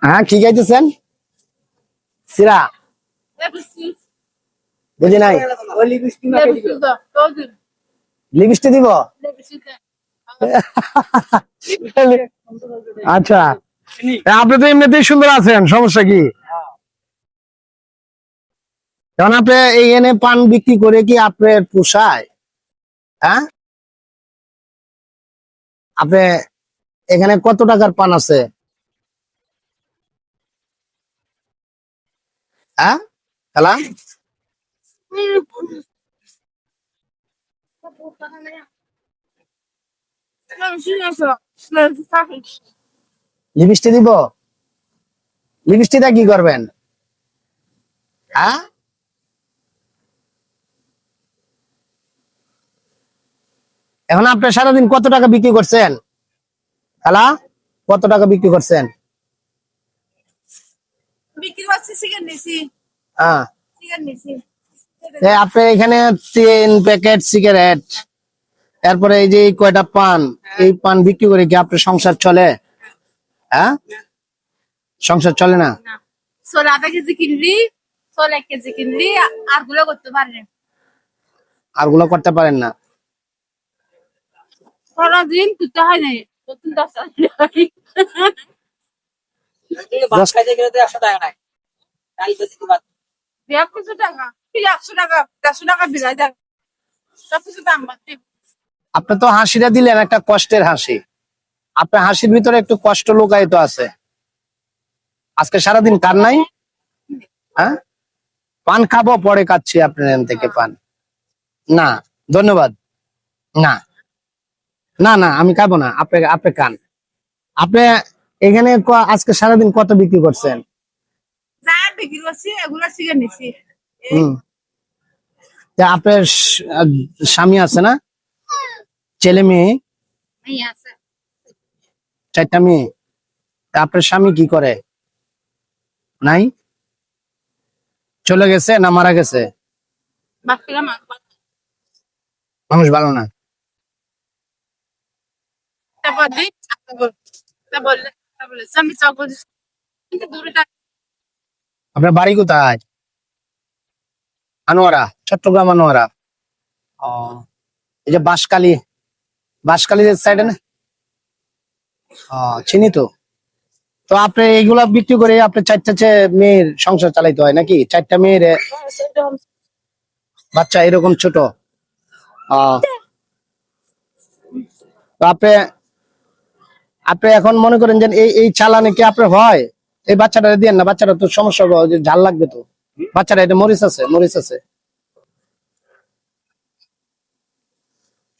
হ্যাঁ কি গাইতেছেন? সিরা বুঝি নাই। লিপস্টিক দিব? আচ্ছা, আপনি তো এমনিতেই সুন্দর আছেন, সমস্যা কি? কারণ আপনি এইখানে পান বিক্রি করে কি আপনার পোষায়? হ্যাঁ, আপনি এখানে কত টাকার পান আছে? হ্যাঁ খেলা লিপস্টিক দিব? লিপস্টিকটা কি করবেন? হ্যাঁ, এখন আপনি সারাদিন কত টাকা বিক্রি করছেন? খেলা কত টাকা বিক্রি করছেন? হ্যাঁ, আপনি এখানে 3 প্যাকেট সিগারেট, তারপরে এই যে এই কয়টা পান, এই পান বিক্রি করে কি আপনার সংসার চলে? হ্যাঁ, সংসার চলে না। সোল আধা কেজি কিনলি, সোল 1 কেজি কিনলি, আর গুলো করতে পারেন? আর গুলো করতে পারেন না? সারাদিন তুলতে হয় না, নতুন 10 টাকা। 100 টাকা নাই। 100 টাকা, 100 টাকা, 100 টাকা বিলাই দেন, সবকিছু দাম বাড়ছে। আপনি তো হাসিটা দিলেন একটা কষ্টের হাসি, আপনার হাসির ভিতরে একটু কষ্ট লুকায়িত আছে। আজকে সারাদিন কার নাই? হ্যাঁ, পান খাবো, পরে খাচ্ছি আপনার এখান থেকে পান। না ধন্যবাদ, না না না আমি খাবো না, আপনি আপনি খান। আপনি এখানে আজকে সারাদিন কত বিক্রি করছেন? যা বিক্রি করছি এগুলো সিগারেট নিছি। হম, আপনার স্বামী আছে না? ছেলে মেয়ে? এই আছে 4টা মেয়ে। তা আপনার স্বামী কি করে? নাই, চলে গেছে না মারা গেছে? বাকিরা মানুষ ভালো না? তারপর দিই, তারপর বললে আমি চকল কিন্তু দূরে টাকা। আপনার বাড়ি কোথায়? আনোয়ারা, চট্টগ্রাম আনোয়ারা। ও, এই যে বাঁশখালী, বাঁশখালীর সাইডে না? ও, চিনি তো। তো আপনি এইগুলা বিক্রি করে আপনি 4টা মেয়ের সংসার চালাইতে হয় নাকি? 4টা মেয়ের বাচ্চা এরকম ছোট। তো আপনি আপনি এখন মনে করেন যে এই এই চালানে কি আপনার হয়? এই বাচ্চাটা দিয়ে না, বাচ্চাটা তো সমস্যা হবে, যে ঝাল লাগবে তো। বাচ্চাটা এটা মরিচ আছে, মরিচ আছে।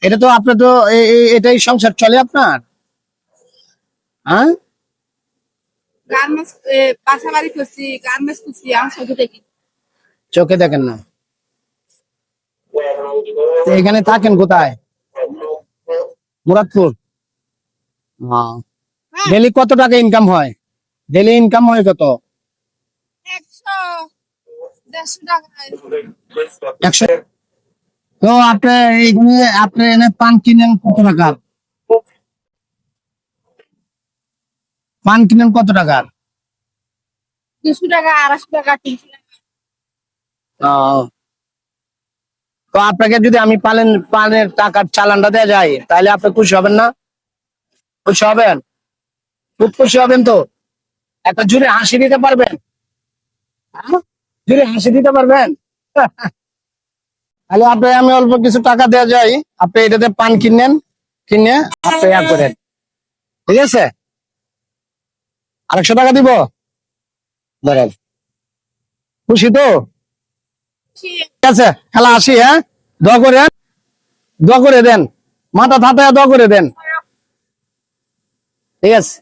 এটা তো আপনি তো এটাই সংসার চলে আপনার? হ্যাঁ, গার্মেন্টস পাশাবাড়ি করছি, গার্মেন্টস করছি, আমার চোখে দেখি। চোখে দেখেন না? তো এখানে থাকেন কোথায়? মুরাদপুর। ডেলি কত টাকা ইনকাম হয়? ডেলি ইনকাম হয় কত? 100, 150 টাকা। 100। তো আপনি এইখানে আপনি এনে পান কিনেন কত টাকার? পান কিনেন কত টাকার? 200 টাকা, 250 টাকা, 300 টাকা। তো আপনাকে যদি আমি পানের টাকার চালানটা দেওয়া যায়, তাহলে আপনি খুশি হবেন না? খুশি হবেন? খুব খুশি হবেন তো? একটা জোরে হাসি দিতে পারবেন? হ্যাঁ? জোরে হাসি দিতে পারবেন? তাহলে আপনি আমি অল্প কিছু টাকা দেওয়া যায়, আপনি এটাতে পান কিনেন, কিনে আপনি করেন, ঠিক আছে? 250 টাকা দিব, ধরেন। খুশি তো? ঠিক আছে, খেলা আসি। হ্যাঁ, দোয়া করেন, দোয়া করে দেন, মাথা থাতায় দোয়া করে দেন, ঠিক আছে?